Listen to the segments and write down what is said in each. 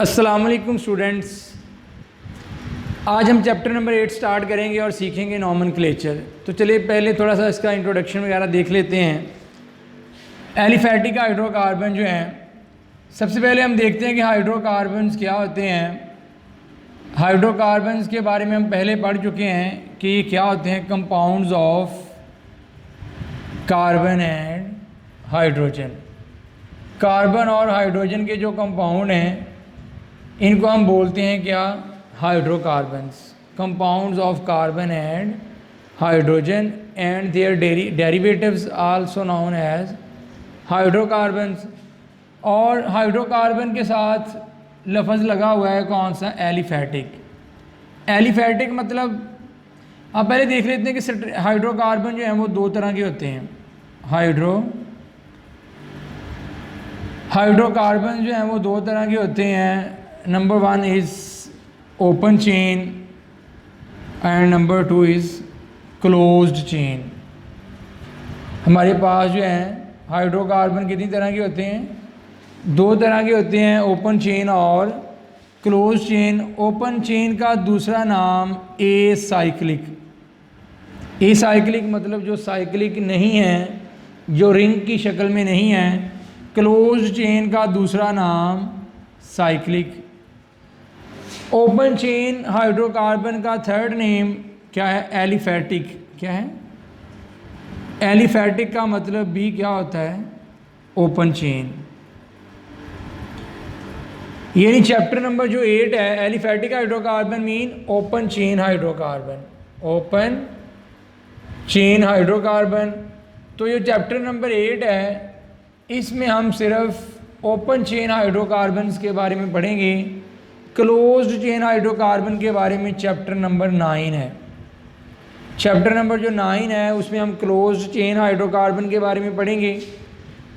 अस्सलाम वालेकुम स्टूडेंट्स, आज हम चैप्टर नंबर 8 स्टार्ट करेंगे और सीखेंगे नॉमेनक्लेचर। तो चलिए पहले थोड़ा सा इसका इंट्रोडक्शन वगैरह देख लेते हैं। एलिफैटिक हाइड्रोकार्बन जो हैं, सबसे पहले हम देखते हैं कि हाइड्रोकार्बन्स क्या होते हैं। हाइड्रोकार्बन्स के बारे में हम पहले पढ़ चुके हैं कि ये क्या होते हैं। Compounds of carbon and hydrogen. Carbon और हाइड्रोजन के जो कंपाउंड हैं इनको हम बोलते हैं क्या, hydrocarbons. Compounds of carbon and hydrogen and their derivatives also known as hydrocarbons. और हाइड्रोकार्बन के साथ लफ्ज़ लगा हुआ है कौन सा, एलिफैटिक। एलिफैटिक मतलब आप पहले देख लेते हैं कि हाइड्रोकार्बन जो हैं वो दो तरह के होते हैं। हाइड्रोकार्बन जो हैं वो दो तरह के होते हैं। Number 1 is open chain and number 2 is closed chain. हमारे पास जो है हाइड्रोकार्बन कितनी तरह के होते हैं, दो तरह के होते हैं, ओपन चेन और क्लोज्ड चेन। ओपन चेन का दूसरा नाम एसाइक्लिक। एसाइक्लिक मतलब जो साइक्लिक नहीं है, जो रिंग की शक्ल में नहीं है। क्लोज्ड चेन का दूसरा नाम साइक्लिक। ओपन चेन हाइड्रोकार्बन का थर्ड नेम क्या है, एलिफैटिक। क्या है, एलिफैटिक का मतलब भी क्या होता है, ओपन चेन। यानी चैप्टर नंबर जो 8 है, aliphatic hydrocarbon mean open chain hydrocarbon. Open chain hydrocarbon. तो ये चैप्टर नंबर 8 है, इसमें हम सिर्फ ओपन चेन हाइड्रोकार्बन्स के बारे में पढ़ेंगे। क्लोज्ड चेन हाइड्रोकार्बन के बारे में चैप्टर नंबर 9 है। चैप्टर नंबर जो 9 है उसमें हम क्लोज्ड चेन हाइड्रोकार्बन के बारे में पढ़ेंगे।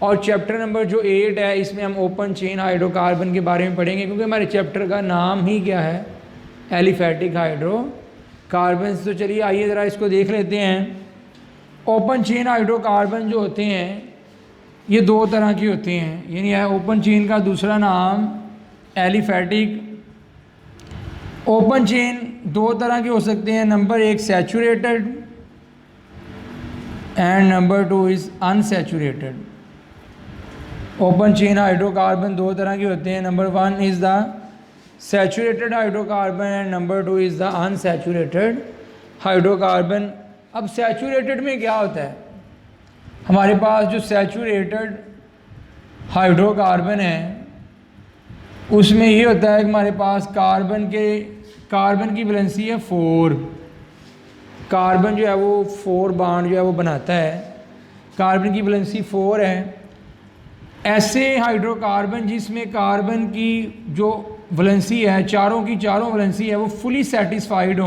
और चैप्टर नंबर जो 8 है इसमें हम ओपन चेन हाइड्रोकार्बन के बारे में पढ़ेंगे, क्योंकि हमारे चैप्टर का नाम ही क्या है, एलिफैटिक हाइड्रोकार्बन्स। तो चलिए आइए ज़रा इसको देख लेते हैं। ओपन चेन हाइड्रोकार्बन जो होते हैं ये दो तरह के होते हैं। यानी है ओपन चेन का दूसरा नाम एलिफैटिक। ओपन चेन दो तरह के हो सकते हैं। Number 1 saturated and number 2 is unsaturated. Open chain hydrocarbon दो तरह के होते हैं। Number 1 is the saturated hydrocarbon and number 2 is the unsaturated hydrocarbon. अब सैचुरेटेड में क्या होता है, हमारे पास जो सैचुरेटेड हाइड्रोकार्बन है उसमें ये होता है कि हमारे पास कार्बन की वैलेंसी है 4। कार्बन जो है वो 4 बॉन्ड जो है वो बनाता है। कार्बन की वैलेंसी 4 है। ऐसे हाइड्रोकार्बन जिसमें कार्बन की जो वैलेंसी है, चारों की चारों वैलेंसी है वो फुली सेटिस्फाइड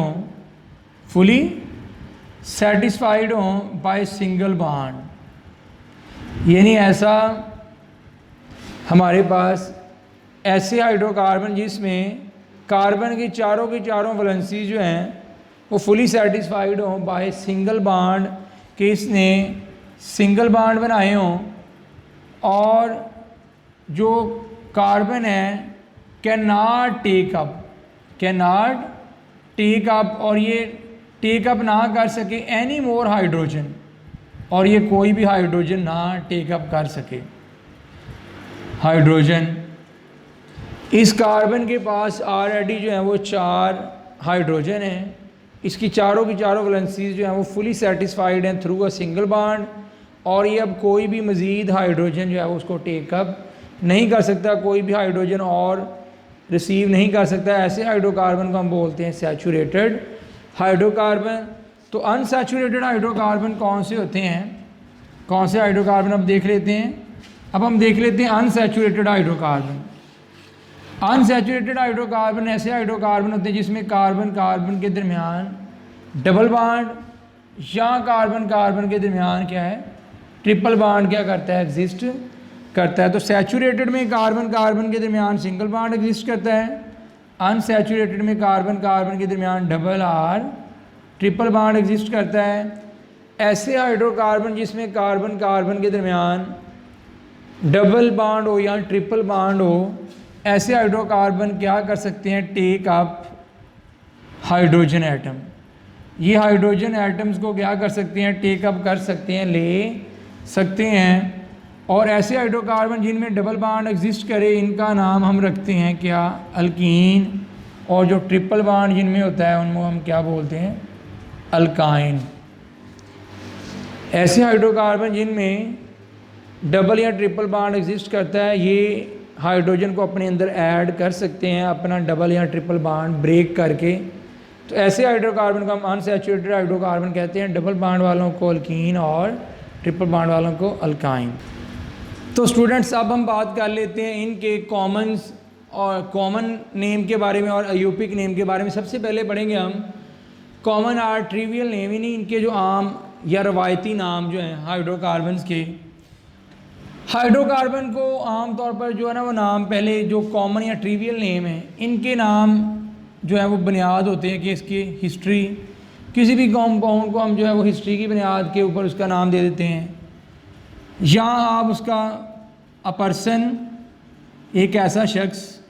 हों बाय सिंगल बॉन्ड। यानी ऐसा हमारे पास ऐसे हाइड्रोकार्बन जिसमें कार्बन की चारों वैलेंसी जो हैं वो फुली सेटिस्फाइड हों बाय सिंगल बॉन्ड, कि इसने सिंगल बॉन्ड बनाए हों। और जो कार्बन है कैन नॉट टेक अप और ये टेक अप ना कर सके एनी मोर हाइड्रोजन, और ये कोई भी हाइड्रोजन ना टेक अप कर सके। हाइड्रोजन इस कार्बन के पास ऑलरेडी जो है वो 4 हाइड्रोजन हैं। इसकी चारों की चारों वैलेंसीज जो हैं वो फुली सेटिस्फाइड हैं थ्रू अ सिंगल बॉन्ड, और ये अब कोई भी मज़ीद हाइड्रोजन जो है उसको टेकअप नहीं कर सकता, कोई भी हाइड्रोजन और रिसीव नहीं कर सकता। ऐसे हाइड्रोकार्बन को हम बोलते हैं सैचुरेटेड हाइड्रोकार्बन। तो अनसैचुरेटेड हाइड्रोकार्बन कौन से होते हैं, कौन से हाइड्रोकार्बन अब देख लेते हैं। अब हम देख लेते हैं अनसैचुरेटेड हाइड्रोकार्बन। अनसैचुरेटेड हाइड्रोकार्बन ऐसे हाइड्रोकार्बन होते हैं जिसमें कार्बन के दरमियान डबल बॉन्ड या कार्बन के दरमियान क्या है, ट्रिपल बॉन्ड क्या करता है, एग्जिस्ट करता है। तो सैचुरेटेड में कार्बन के दरमियान सिंगल बॉन्ड एग्जिस्ट करता है। अनसैचुरेटेड में कार्बन के दरमियान डबल और ट्रिपल बॉन्ड एग्जिस्ट करता है। ऐसे हाइड्रोकार्बन जिसमें कार्बन के दरमियान डबल बॉन्ड हो या ट्रिपल बॉन्ड हो, ऐसे हाइड्रोकार्बन क्या कर सकते हैं, टेक अप हाइड्रोजन एटम। ये हाइड्रोजन एटम्स को क्या कर सकते हैं, टेक अप कर सकते हैं, ले सकते हैं। और ऐसे हाइड्रोकार्बन जिनमें डबल बॉन्ड एग्जिस्ट करे, इनका नाम हम रखते हैं क्या, अल्कीन। और जो ट्रिपल बॉन्ड जिनमें होता है उनको हम क्या बोलते हैं, अल्काइन। ऐसे हाइड्रोकार्बन जिनमें डबल या ट्रिपल बॉन्ड एग्जिस्ट करता है, ये हाइड्रोजन को अपने अंदर ऐड कर सकते हैं अपना डबल या ट्रिपल बॉन्ड ब्रेक करके। तो ऐसे हाइड्रोकार्बन को हम अनसैचुरेटेड हाइड्रोकार्बन कहते हैं, डबल बॉन्ड वालों को अल्कीन और ट्रिपल बॉन्ड वालों को अल्काइन। तो स्टूडेंट्स अब हम बात कर लेते हैं इनके कॉमन्स और कॉमन नेम के बारे में और अयूपिक नेम के बारे में। सबसे पहले पढ़ेंगे हम कॉमन और ट्रिवियल नेम, यानी इनके जो आम या रवायती नाम जो हैं हाइड्रोकार्बन्स के। हाइड्रोकार्बन को आम तौर पर जो है ना वो नाम, पहले जो कॉमन या ट्रिवियल नेम है, इनके नाम जो है वो बुनियाद होते हैं कि इसकी हिस्ट्री, किसी भी कंपाउंड को हम जो है वो हिस्ट्री की बुनियाद के ऊपर उसका नाम दे देते हैं। या आप उसका अ पर्सन, एक ऐसा शख्स,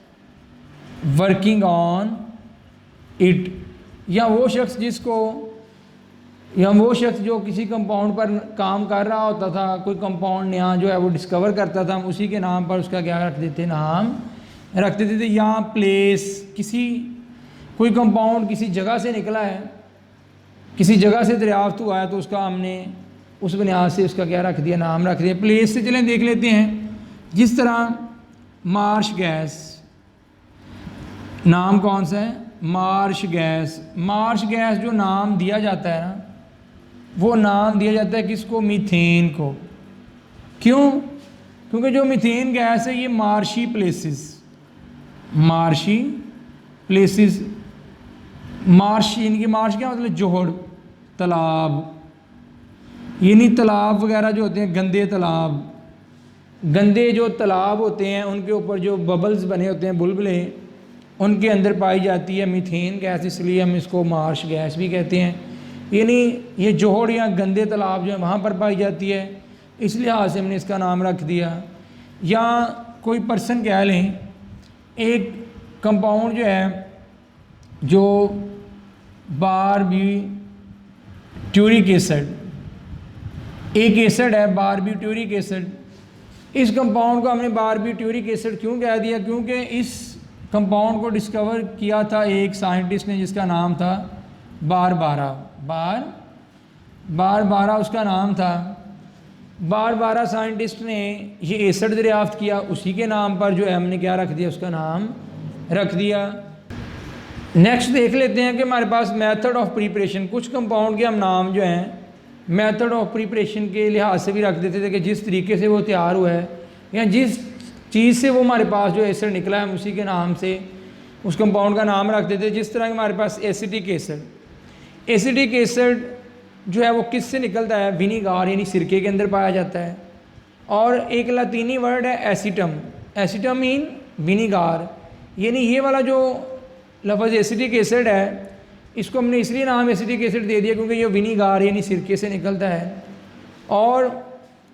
वर्किंग ऑन इट, या वो शख्स जिसको, या वो शख्स जो किसी कंपाउंड पर काम कर रहा होता था, कोई कंपाउंड नया जो है वो डिस्कवर करता था, हम उसी के नाम पर उसका क्या रख देते, नाम रख देते थे। या प्लेस, किसी कोई कंपाउंड किसी जगह से निकला है, किसी जगह से दरियाफ्त हुआ है, तो उसका हमने उस बुनियाद से उसका क्या रख दिया, नाम रख दिया। प्लेस से चलें देख लेते हैं, जिस तरह मार्श गैस, नाम कौन सा है, मार्श गैस। मार्श गैस जो नाम दिया जाता है ना, वो नाम दिया जाता है किसको, मीथेन को। क्यों? क्योंकि जो मीथेन गैस है ये marshy places, marshy places, Marsh यानी कि मार्श क्या मतलब, जोहड़, तालाब, यानी तालाब वगैरह जो होते हैं, गंदे तालाब, गंदे जो तालाब होते हैं उनके ऊपर जो बबल्स बने होते हैं, बुलबुले, उनके अंदर पाई जाती है मीथेन गैस, इसलिए हम इसको मार्श गैस भी कहते हैं। यानी ये जोहड़ या गंदे तालाब जो है वहाँ पर पाई जाती है, इस लिहाज से हमने इसका नाम रख दिया। या कोई पर्सन कह लें, एक कंपाउंड जो है जो बारबिट्यूरिक एसिड, एक एसिड है बारबिट्यूरिक एसिड, इस कंपाउंड को हमने बारबिट्यूरिक एसिड क्यों कह दिया, क्योंकि इस कंपाउंड को डिस्कवर किया था एक साइंटिस्ट ने जिसका नाम था बारबारा उसका नाम था। बारबारा साइंटिस्ट ने ये एसिड दरियाफ्त किया, उसी के नाम पर जो है हमने क्या रख दिया, उसका नाम रख दिया। नेक्स्ट देख लेते हैं कि हमारे पास मेथड ऑफ प्रिपरेशन, कुछ कंपाउंड के हम नाम जो हैं मेथड ऑफ प्रिपरेशन के लिहाज से भी रख देते थे कि जिस तरीके से वो तैयार हुआ है या जिस चीज़ से वो हमारे पास जो एसिड निकला है, उसी के नाम से उस कंपाउंड का नाम रख देते। जिस तरह हमारे पास एसिटिक एसिड, एसिटिक एसिड जो है वो किस से निकलता है, विनीगार यानी सिरके के अंदर पाया जाता है। और एक लातीनी वर्ड है एसिटम, एसिटम मीन विनीगार, यानी ये वाला जो लफ्ज़ एसिटिक एसिड है, इसको हमने इसलिए नाम एसिटिक एसिड दे दिया क्योंकि ये विनीगार यानी सिरके से निकलता है। और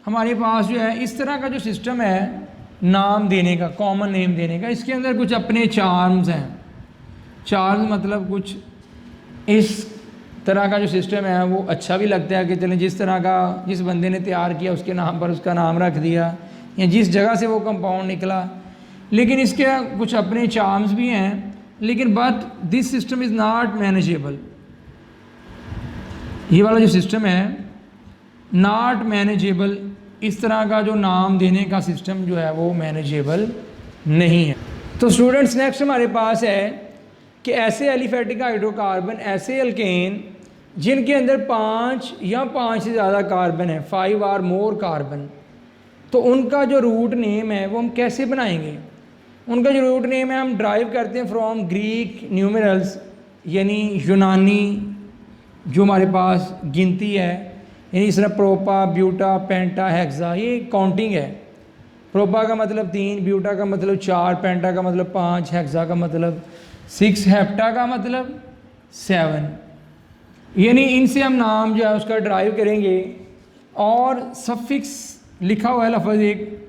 हमारे पास जो है इस तरह का जो सिस्टम है नाम देने का, कॉमन नेम देने का, इसके अंदर कुछ अपने चार्म्स हैं। चार्म्स मतलब कुछ इस तरह का जो सिस्टम है वो अच्छा भी लगता है कि चलें जिस तरह का जिस बंदे ने तैयार किया उसके नाम पर उसका नाम रख दिया, या जिस जगह से वो कंपाउंड निकला। लेकिन इसके कुछ अपने चार्म्स भी हैं, लेकिन but this system is not manageable. ये वाला जो सिस्टम है नॉट मैनेजेबल, इस तरह का जो नाम देने का सिस्टम जो है वो मैनेजेबल नहीं है। तो स्टूडेंट्स नेक्स्ट हमारे पास है कि ऐसे एलिफेटिक हाइड्रोकार्बन, ऐसे अल्केन जिनके अंदर 5 या 5 से ज़्यादा कार्बन है, 5 और मोर कार्बन, तो उनका जो रूट नेम है वो हम कैसे बनाएंगे। उनका जो रूट नेम है हम ड्राइव करते हैं फ्रॉम ग्रीक न्यूमेरल्स, यानी यूनानी जो हमारे पास गिनती है, यानी इस तरह प्रोपा, ब्यूटा, पेंटा, हेक्सा, ये काउंटिंग है। प्रोपा का मतलब 3, ब्यूटा का मतलब 4, पेंटा का मतलब 5, हेक्सा का मतलब 6, हेप्टा का मतलब 7, यानी इनसे हम नाम जो है उसका ड्राइव करेंगे। और सफिक्स लिखा हुआ है लफ्ज़ एक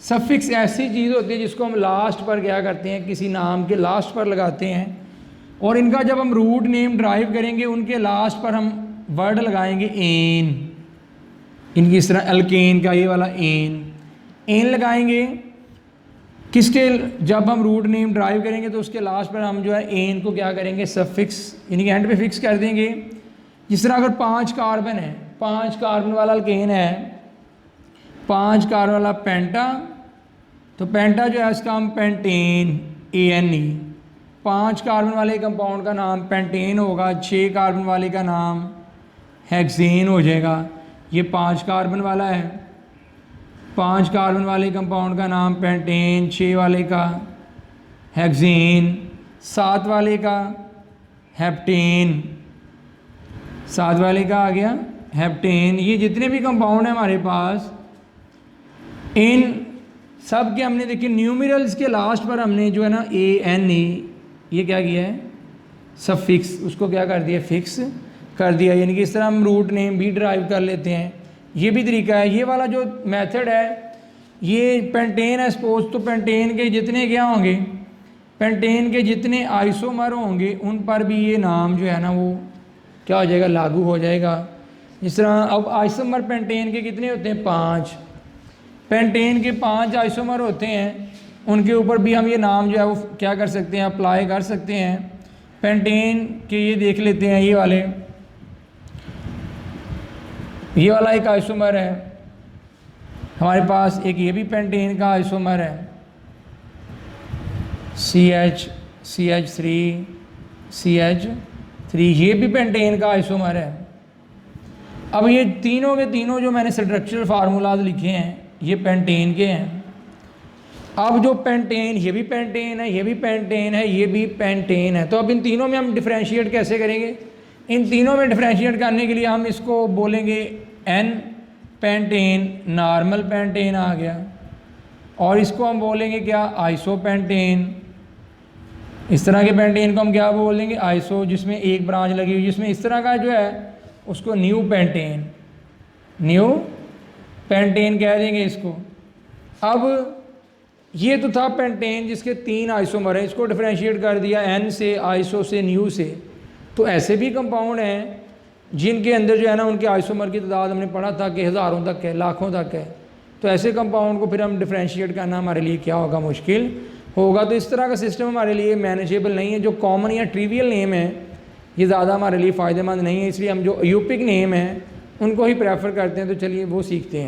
सफिक्स ऐसी चीज़ होती है जिसको हम लास्ट पर क्या करते हैं, किसी नाम के लास्ट पर लगाते हैं, और इनका जब हम रूट नेम ड्राइव करेंगे उनके लास्ट पर हम वर्ड लगाएंगे एन। इनकी इस तरह अल्केन का ये वाला एन लगाएंगे किसके, जब हम रूट नेम ड्राइव करेंगे तो उसके लास्ट पर हम जो है एन को क्या करेंगे, सफिक्स यानी कि एंड पे फिक्स कर देंगे। जिस तरह अगर 5 कार्बन है, 5 कार्बन वाला अल्केन है, 5 कार्बन वाला पेंटा, तो पेंटा जो है इसका हम पेंटेन ANE, 5 कार्बन वाले कंपाउंड का नाम पेंटेन होगा, 6 कार्बन वाले का नाम हेक्सेन हो जाएगा। ये 5 कार्बन वाला है, 5 कार्बन वाले कंपाउंड का नाम पेंटेन, 6 वाले का हेक्सेन, 7 वाले का हेप्टेन, 7 वाले का आ गया हेप्टेन। ये जितने भी कंपाउंड हैं हमारे पास, इन सब के हमने देखिए न्यूमेरल्स के लास्ट पर हमने जो है ना ANE ये क्या किया है, सफिक्स, उसको क्या कर दिया, फिक्स कर दिया। यानी कि इस तरह हम रूट नेम भी ड्राइव कर लेते हैं। ये भी तरीका है। ये वाला जो मेथड है, ये पेंटेन है सपोज, तो पेंटेन के जितने क्या होंगे, पेंटेन के जितने आइसोमर होंगे उन पर भी ये नाम जो है ना वो क्या हो जाएगा, लागू हो जाएगा। जिस तरह अब आइसोमर पेंटेन के कितने होते हैं, 5, पेंटेन के 5 आइसोमर होते हैं, उनके ऊपर भी हम ये नाम जो है वो क्या कर सकते हैं, अप्लाई कर सकते हैं। पेंटेन के ये देख लेते हैं, ये वाला एक आइसोमर है हमारे पास, एक ये भी पेंटेन का आइसोमर है, CH3, ये भी पेंटेन का आइसोमर है। अब ये तीनों के तीनों जो मैंने स्ट्रक्चरल फार्मूलाज लिखे हैं ये पेंटेन के हैं। अब जो पेंटेन, ये भी पेंटेन है, ये भी पेंटेन है, ये भी पेंटेन है, तो अब इन तीनों में हम डिफरेंशिएट कैसे करेंगे, इन तीनों में डिफरेंशिएट करने के लिए हम इसको बोलेंगे N पेंटेन, नॉर्मल पेंटेन आ गया, और इसको हम बोलेंगे क्या, आइसोपेंटेन। इस तरह के पेंटेन को हम क्या बोलेंगे, आइसो, जिसमें एक ब्रांच लगी हुई, जिसमें इस तरह का जो है उसको न्यू पेंटेन कह देंगे इसको। अब ये तो था पेंटेन जिसके 3 आइसोमर हैं, इसको डिफरेंशिएट कर दिया N से, आइसो से, न्यू से। तो ऐसे भी कंपाउंड हैं जिनके अंदर जो है ना उनके आइसोमर की तादाद हमने पढ़ा था कि हज़ारों तक है, लाखों तक है। तो ऐसे कंपाउंड को फिर हम डिफरेंशिएट करना हमारे लिए क्या होगा, मुश्किल होगा। तो इस तरह का सिस्टम हमारे लिए मैनेजेबल नहीं है। जो कॉमन या ट्रिवियल नेम है ये ज़्यादा हमारे लिए फ़ायदेमंद नहीं है, इसलिए हम जो यूपिक नेम है उनको ही प्रेफर करते हैं। तो चलिए वो सीखते हैं।